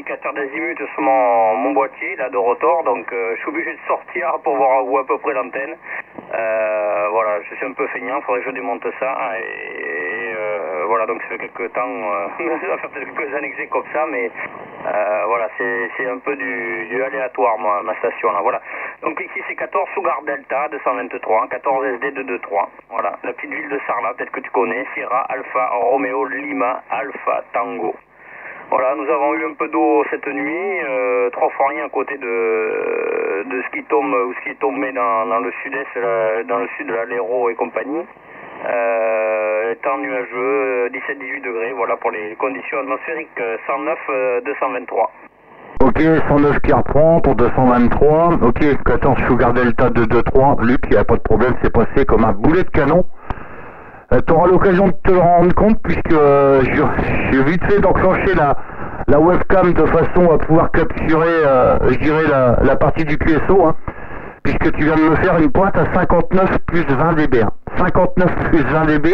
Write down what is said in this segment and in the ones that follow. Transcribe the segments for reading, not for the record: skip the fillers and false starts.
indicateur d'azimut sur mon boîtier là de rotor, donc je suis obligé de sortir pour voir où à peu près l'antenne. Voilà, je suis un peu feignant, il faudrait que je démonte ça et voilà, donc ça fait quelques temps, ça fait peut-être quelques années que j'ai comme ça, mais voilà, c'est un peu du aléatoire ma station là, voilà. Donc ici c'est 14 Sugar Delta 223, 14 SD 223, voilà, la petite ville de Sarlat, peut-être que tu connais, Sierra Alpha Romeo Lima Alpha Tango. Voilà, nous avons eu un peu d'eau cette nuit, 3 fois rien à côté de ce qui tombe ou ce qui est tombé dans le sud-est, dans le sud de l'Aléro et compagnie. Temps nuageux, 17-18 degrés, voilà pour les conditions atmosphériques, 109 223. Ok, 109 qui reprend pour 223, ok, 14 Sugar Delta 223, Luc, il n'y a pas de problème, c'est passé comme un boulet de canon. Tu auras l'occasion de te rendre compte puisque j'ai vite fait d'enclencher la webcam de façon à pouvoir capturer, je dirais, la partie du QSO, hein, puisque tu viens de me faire une pointe à 59 plus 20 dB. Hein. 59 plus 20 dB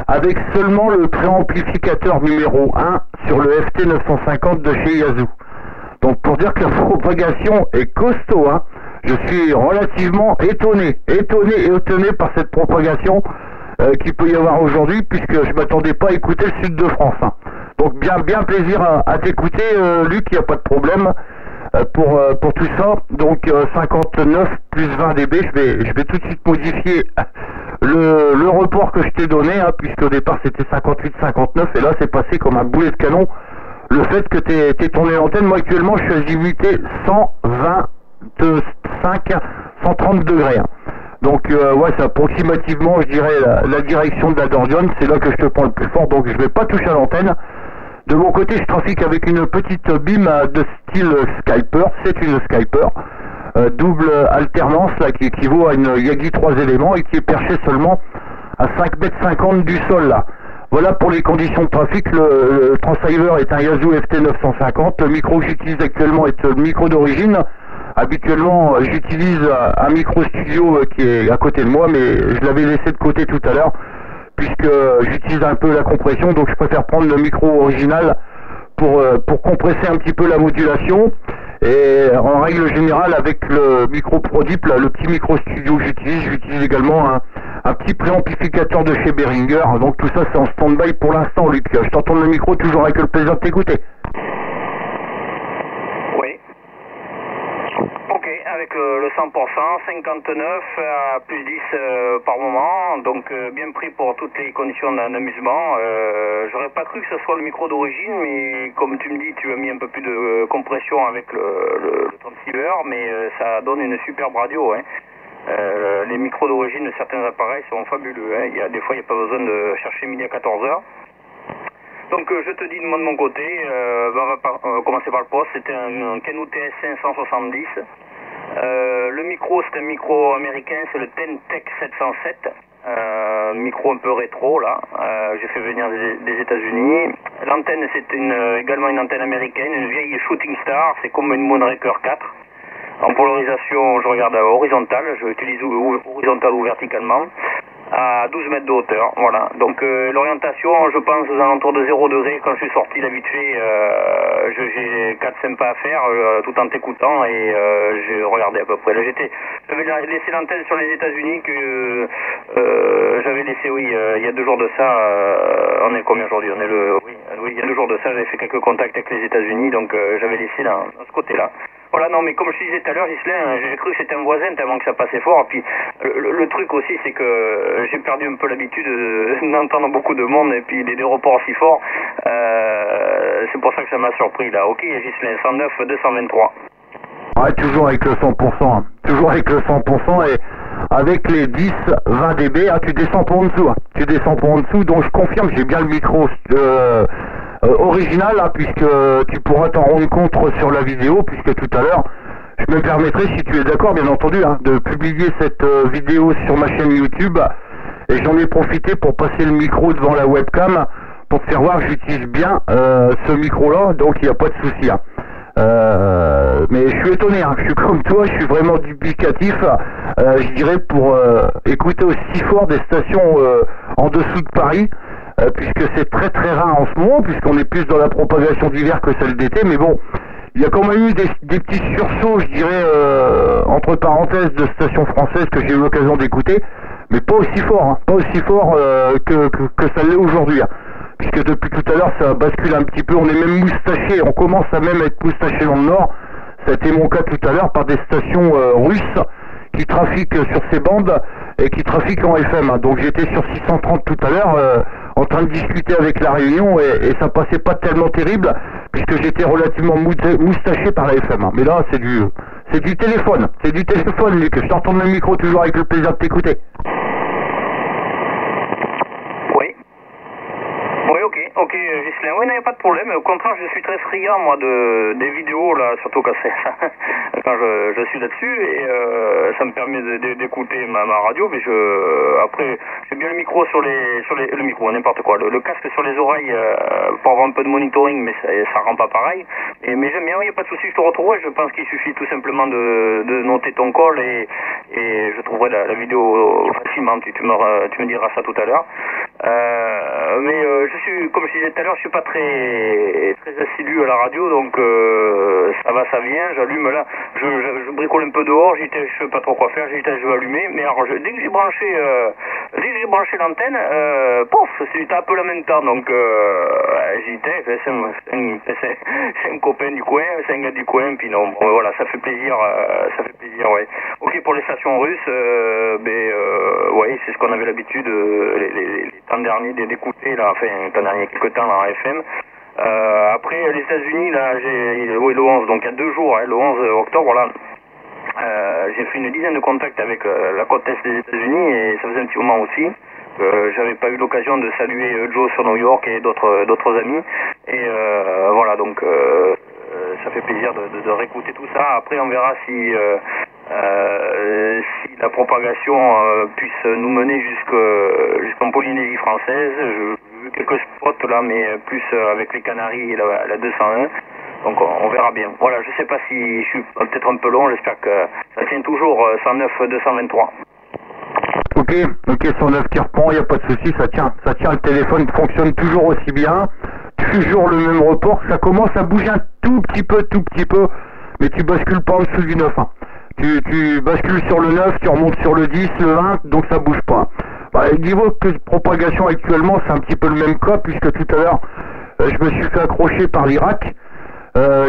avec seulement le préamplificateur numéro 1 sur le FT950 de chez Yazoo. Donc pour dire que la propagation est costaud, hein, je suis relativement étonné par cette propagation qu'il peut y avoir aujourd'hui, puisque je m'attendais pas à écouter le sud de France. Hein. Donc bien plaisir à t'écouter, Luc, il n'y a pas de problème pour tout ça. Donc 59 plus 20 dB, je vais tout de suite modifier le report que je t'ai donné, hein, puisque au départ c'était 58-59, et là c'est passé comme un boulet de canon. Le fait que t'es tourné l'antenne, moi actuellement je suis à JVT 125-130 degrés. Hein. Donc ouais, c'est approximativement, je dirais, la direction de la Dordion, c'est là que je te prends le plus fort, donc je vais pas toucher à l'antenne. De mon côté, je trafique avec une petite BIM de style Skyper, c'est une Skyper, double alternance, là, qui équivaut à une Yagi 3 éléments et qui est perchée seulement à 5,50 m du sol, là. Voilà pour les conditions de trafic, le transceiver est un Yazoo FT950, le micro que j'utilise actuellement est le micro d'origine. Habituellement, j'utilise un micro studio qui est à côté de moi, mais je l'avais laissé de côté tout à l'heure, puisque j'utilise un peu la compression, donc je préfère prendre le micro original pour compresser un petit peu la modulation. Et en règle générale, avec le micro Prodip, le petit micro studio que j'utilise également un petit préamplificateur de chez Behringer. Donc tout ça, c'est en stand-by pour l'instant, Luc. Je t'entends le micro, toujours avec le plaisir de t'écouter. Avec le 100%, 59 à plus 10 par moment, donc bien pris pour toutes les conditions d'amusement. J'aurais pas cru que ce soit le micro d'origine, mais comme tu me dis, tu as mis un peu plus de compression avec le transceiver, mais ça donne une superbe radio. Hein. Les micros d'origine de certains appareils sont fabuleux. Hein. Des fois, il n'y a pas besoin de chercher midi à 14h. Donc je te dis de mon côté, on va commencer par le poste, c'était un Ken UTS 570. Le micro, c'est un micro américain, c'est le Tentec 707, micro un peu rétro là, j'ai fait venir des États-Unis. L'antenne, c'est également une antenne américaine, une vieille Shooting Star, c'est comme une Moonraker 4. En polarisation, je regarde à horizontale, je utilise horizontal ou verticalement, à 12 mètres de hauteur, voilà. Donc l'orientation, je pense aux alentours de 0 degré, quand je suis sorti là vite fait, j'ai 4-5 pas à faire, tout en t'écoutant, et j'ai regardé à peu près. Là j'avais laissé l'antenne sur les États-Unis, que j'avais laissé, oui, il y a 2 jours de ça, on est combien aujourd'hui? On est oui, il y a 2 jours de ça, j'avais fait quelques contacts avec les États-Unis, donc j'avais laissé là, de ce côté-là. Voilà, non, mais comme je te disais tout à l'heure, Ghislain, j'ai cru que c'était un voisin tellement que ça passait fort. Et puis, le truc aussi, c'est que j'ai perdu un peu l'habitude d'entendre beaucoup de monde et puis des reports aussi forts. C'est pour ça que ça m'a surpris, là. Ok, Ghislain, 109, 223. Ouais, toujours avec le 100%. Hein. Toujours avec le 100% et avec les 10, 20 dB, hein, tu descends pour en dessous. Hein. Tu descends pour en dessous, donc je confirme, j'ai bien le micro original, hein, puisque tu pourras t'en rendre compte sur la vidéo, puisque tout à l'heure, je me permettrai, si tu es d'accord, bien entendu, hein, de publier cette vidéo sur ma chaîne YouTube, et j'en ai profité pour passer le micro devant la webcam, pour te faire voir que j'utilise bien ce micro-là, donc il n'y a pas de souci. Hein. Mais je suis étonné, hein, je suis comme toi, je suis vraiment duplicatif, je dirais, pour écouter aussi fort des stations en dessous de Paris. puisque c'est très très rare en ce moment, puisqu'on est plus dans la propagation d'hiver que celle d'été, mais bon, il y a quand même eu des petits sursauts, je dirais, entre parenthèses, de stations françaises que j'ai eu l'occasion d'écouter, mais pas aussi fort, hein, pas aussi fort que ça l'est aujourd'hui, hein, puisque depuis tout à l'heure ça bascule un petit peu, on est même moustaché, on commence à même être moustaché dans le nord. Ça a été mon cas tout à l'heure par des stations russes qui trafiquent sur ces bandes et qui trafiquent en FM. Donc j'étais sur 630 tout à l'heure en train de discuter avec la Réunion et ça passait pas tellement terrible puisque j'étais relativement moustaché par la FM. Mais là c'est du téléphone, Luc. Je te retourne le micro toujours avec le plaisir de t'écouter. Ok, Ghislain, oui, il n'y a pas de problème. Au contraire, je suis très friand, moi, des vidéos, là, surtout quand je suis là-dessus, et ça me permet d'écouter ma radio, mais après, j'ai bien le micro le micro, n'importe quoi, le casque sur les oreilles, pour avoir un peu de monitoring, mais ça rend pas pareil. Mais j'aime bien, il n'y a pas de souci, je te retrouverai. Je pense qu'il suffit tout simplement de noter ton call, et je trouverai la vidéo facilement. Tu me diras ça tout à l'heure. Mais je suis, comme je disais tout à l'heure, je suis pas très assidu à la radio, donc ça va, ça vient, j'allume là, je bricole un peu dehors, je sais pas trop quoi faire, je vais allumer, mais alors dès que j'ai branché l'antenne, pof, c'était un peu la même temps, donc c'est un copain du coin, c'est un gars du coin, puis non, bon, voilà, ça fait plaisir, ouais. Ok, pour les stations russes, ouais, c'est ce qu'on avait l'habitude les temps derniers d'écouter, là, enfin, il y a quelques temps, là, en FM. Après, les États-Unis, là, le 11, donc il y a 2 jours, hein, le 11 octobre, là, j'ai fait une dizaine de contacts avec la côte est des États-Unis, et ça faisait un petit moment aussi. J'avais pas eu l'occasion de saluer Joe sur New York et d'autres amis, et voilà, donc ça fait plaisir de réécouter tout ça. Après, on verra si la propagation puisse nous mener jusqu'en Polynésie française. J'ai vu quelques spots là, mais plus avec les Canaries et la 201. Donc on verra bien. Voilà, je sais pas si je suis peut-être un peu long, j'espère que ça tient toujours 109 223. Ok, 109 qui reprend, il n'y a pas de souci, ça tient, le téléphone fonctionne toujours aussi bien, toujours le même report, ça commence à bouger un tout petit peu, mais tu bascules pas en dessous du 9. Hein. Tu bascules sur le 9, tu remontes sur le 10, le 1, donc ça bouge pas. Bah, niveau de propagation actuellement, c'est un petit peu le même cas, puisque tout à l'heure, je me suis fait accrocher par l'Irak.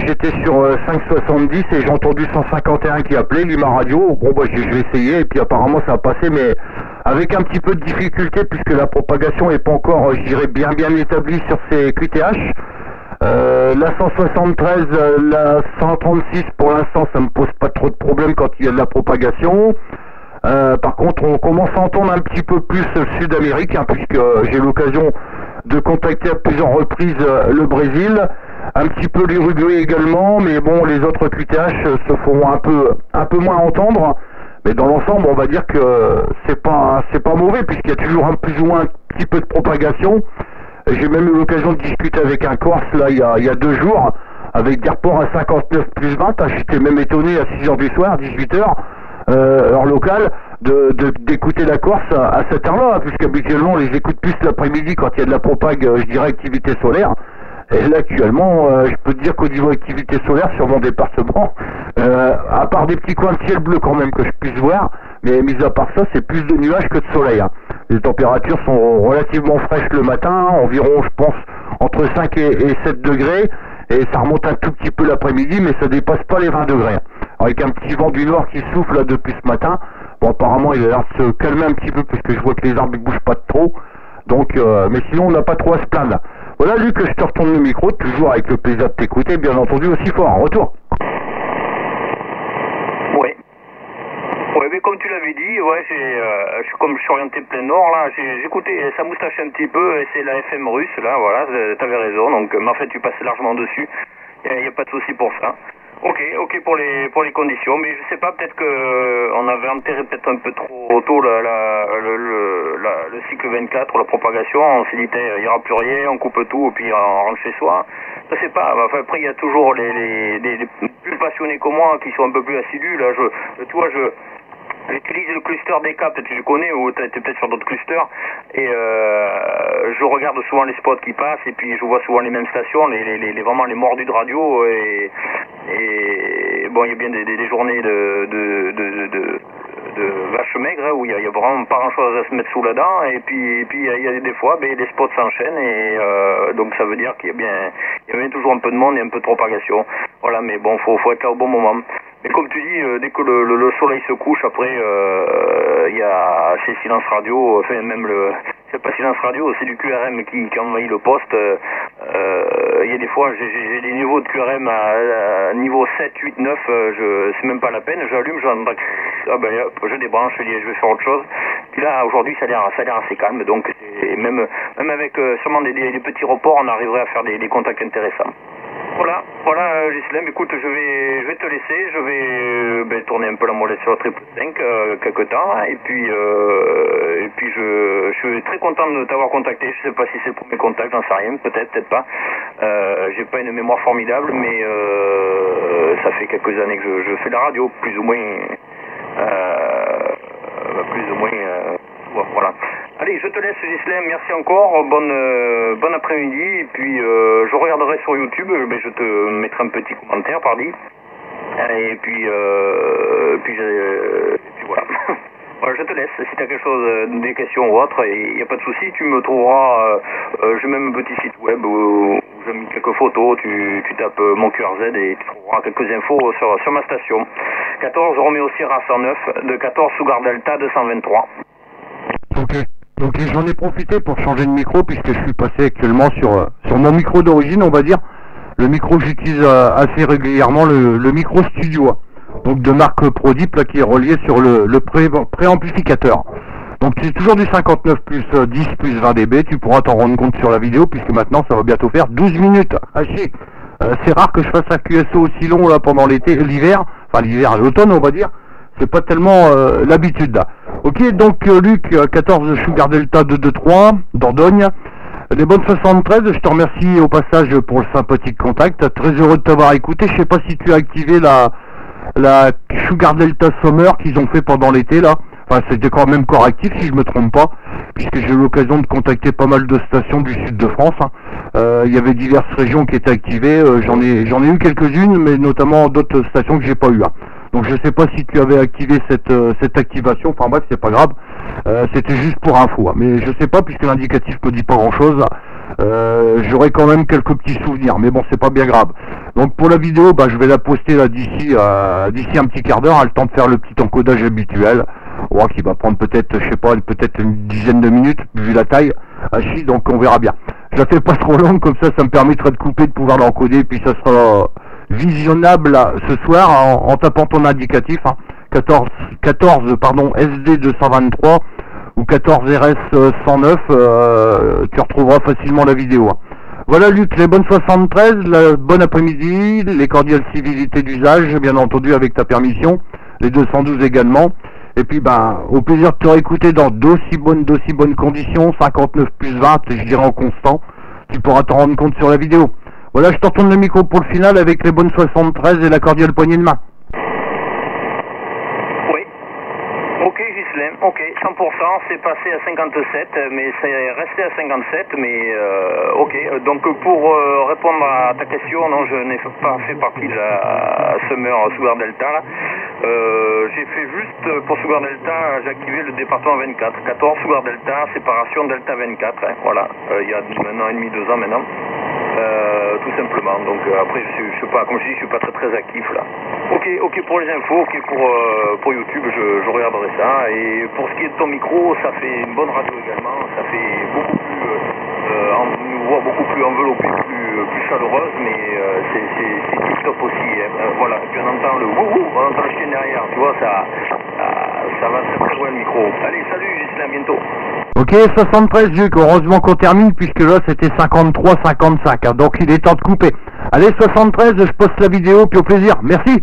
J'étais sur 570 et j'ai entendu 151 qui appelait, lui ma radio. Bon bah je vais essayer et puis apparemment ça a passé, mais avec un petit peu de difficulté puisque la propagation n'est pas encore, je dirais, bien établie sur ces QTH. La 173, la 136 pour l'instant ça me pose pas trop de problème quand il y a de la propagation. Par contre on commence à entendre un petit peu plus le Sud-Amérique, hein, puisque j'ai l'occasion de contacter à plusieurs reprises le Brésil, un petit peu l'Uruguay également, mais bon, les autres QTH se feront un peu moins entendre, mais dans l'ensemble on va dire que c'est pas mauvais, puisqu'il y a toujours plus ou moins un petit peu de propagation. J'ai même eu l'occasion de discuter avec un Corse là il y a 2 jours, avec des reports à 59 plus 20, j'étais même étonné à 6h du soir, 18h, heure locale, d'écouter la Corse à cette heure-là, puisqu'habituellement on les écoute plus l'après-midi quand il y a de la propague, je dirais, activité solaire. Et là actuellement, je peux te dire qu'au niveau activité solaire sur mon département, à part des petits coins de ciel bleu quand même que je puisse voir, mais mis à part ça, c'est plus de nuages que de soleil. Hein. Les températures sont relativement fraîches le matin, environ, je pense, entre 5 et 7 degrés, et ça remonte un tout petit peu l'après-midi, mais ça dépasse pas les 20 degrés. Avec un petit vent du nord qui souffle là depuis ce matin. Bon, apparemment il a l'air de se calmer un petit peu puisque je vois que les arbres ne bougent pas trop. Donc, mais sinon on n'a pas trop à se plaindre. Voilà Luc, je te retourne le micro, toujours avec le plaisir de t'écouter, bien entendu aussi fort. En retour. Ouais, mais comme tu l'avais dit, ouais, comme je suis orienté plein nord là, j'ai écouté, ça moustache un petit peu, et c'est la FM russe là, voilà, t'avais raison, donc mais en fait tu passes largement dessus, il n'y a pas de souci pour ça. Ok pour les conditions, mais je sais pas, peut-être que on avait enterré peut-être un peu trop tôt le cycle 24, la propagation, on s'est dit il n'y aura plus rien, on coupe tout et puis on rentre chez soi. Je sais pas, enfin, après il y a toujours les plus passionnés que moi qui sont un peu plus assidus, là, J'utilise le cluster des câbles, tu le connais, ou tu es peut-être sur d'autres clusters, et je regarde souvent les spots qui passent, et puis je vois souvent les mêmes stations, vraiment les mordus de radio, et bon, il y a bien des journées de vaches maigres où il y a vraiment pas grand chose à se mettre sous la dent, et puis il y a des fois les spots s'enchaînent, et donc ça veut dire qu'il y a bien toujours un peu de monde et un peu de propagation. Voilà, mais bon, faut être là au bon moment. Mais comme tu dis, dès que le soleil se couche, après il y a ces silences radio, enfin même c'est pas silence radio, c'est du QRM qui envahit le poste. Il y a des fois, j'ai des niveaux de QRM à niveau 7, 8, 9, c'est même pas la peine, j'allume, je débranche, je vais faire autre chose. Puis là, aujourd'hui, ça a l'air assez calme, donc même avec sûrement des petits reports, on arriverait à faire des contacts intéressants. Voilà, Ghislain, écoute, je vais te laisser, je vais tourner un peu la molette sur le 555 quelque temps, et puis je suis très content de t'avoir contacté. Je sais pas si c'est le premier contact, j'en sais rien, peut-être pas. J'ai pas une mémoire formidable, mais ça fait quelques années que je fais de la radio, plus ou moins, voilà. Allez, je te laisse, Ghislain, merci encore, bon après-midi, et puis je regarderai sur YouTube, je te mettrai un petit commentaire, pardi, et puis voilà. Voilà, je te laisse, si tu as quelque chose, des questions ou autre, il n'y a pas de souci, tu me trouveras, j'ai même un petit site web où j'ai mis quelques photos, tu tapes mon QRZ et tu trouveras quelques infos sur ma station. 14 Roméo Sierra 109, de 14 Sugar Delta 223. Ok, j'en ai profité pour changer de micro puisque je suis passé actuellement sur mon micro d'origine, on va dire. Le micro que j'utilise assez régulièrement, le micro studio. Donc de marque Prodip là, qui est relié sur le préamplificateur. Donc c'est toujours du 59 plus 10 plus 20 dB, tu pourras t'en rendre compte sur la vidéo puisque maintenant ça va bientôt faire 12 minutes. C'est rare que je fasse un QSO aussi long là pendant l'hiver, l'automne on va dire. C'est pas tellement l'habitude là. Ok, donc Luc, 14 Sugar Delta 223, Dordogne. Les bonnes 73, je te remercie au passage pour le sympathique contact. Très heureux de t'avoir écouté. Je sais pas si tu as activé la Sugar Delta Summer qu'ils ont fait pendant l'été là. Enfin, c'était quand même correctif si je me trompe pas, puisque j'ai eu l'occasion de contacter pas mal de stations du sud de France. Il y avait diverses régions qui étaient activées. J'en ai eu quelques-unes, mais notamment d'autres stations que j'ai pas eu. Donc je sais pas si tu avais activé cette activation, enfin bref, c'est pas grave, c'était juste pour info, mais je sais pas puisque l'indicatif me dit pas grand chose, j'aurai quand même quelques petits souvenirs, mais bon c'est pas bien grave. Donc pour la vidéo, je vais la poster là d'ici un petit quart d'heure, le temps de faire le petit encodage habituel, qui va prendre peut-être, je sais pas, peut-être une dizaine de minutes, vu la taille, donc on verra bien. Je la fais pas trop longue, comme ça me permettra de couper, de pouvoir l'encoder, puis ça sera visionnable ce soir en tapant ton indicatif 14 SD 223 ou 14 RS 109, tu retrouveras facilement la vidéo. Voilà Luc, les bonnes 73, bon après-midi, les cordiales civilités d'usage, bien entendu avec ta permission, les 212 également, et puis au plaisir de te réécouter dans d'aussi bonnes conditions, 59 plus 20, je dirais en constant, tu pourras t'en rendre compte sur la vidéo. Voilà, je te retourne le micro pour le final avec les bonnes 73 et la cordiale poignée de main. Oui. Ok Ghislain, ok, 100%, c'est passé à 57, mais c'est resté à 57, mais ok. Donc pour répondre à ta question, non, je n'ai pas fait partie de la Summer Sugar Delta. J'ai fait juste, pour Sugar Delta, j'ai activé le département 24, 14 Sugar Delta, séparation Delta 24, voilà, il y a un an et demi, 2 ans maintenant. Tout simplement, donc après je suis pas, comme je dis, je suis pas très actif là. Ok pour les infos, ok pour YouTube, je regarderai ça, et pour ce qui est de ton micro, ça fait une bonne radio également, ça fait beaucoup plus, une voix beaucoup plus enveloppée, plus chaleureuse, mais c'est tip top aussi, voilà, puis on entend le wouhou, on entend le chien derrière, tu vois, ça va très loin le micro. Allez, salut Ghislain, à bientôt. Ok, 73 Luc, heureusement qu'on termine puisque là c'était 53-55, donc il est temps de couper. Allez, 73, je poste la vidéo, puis au plaisir, merci.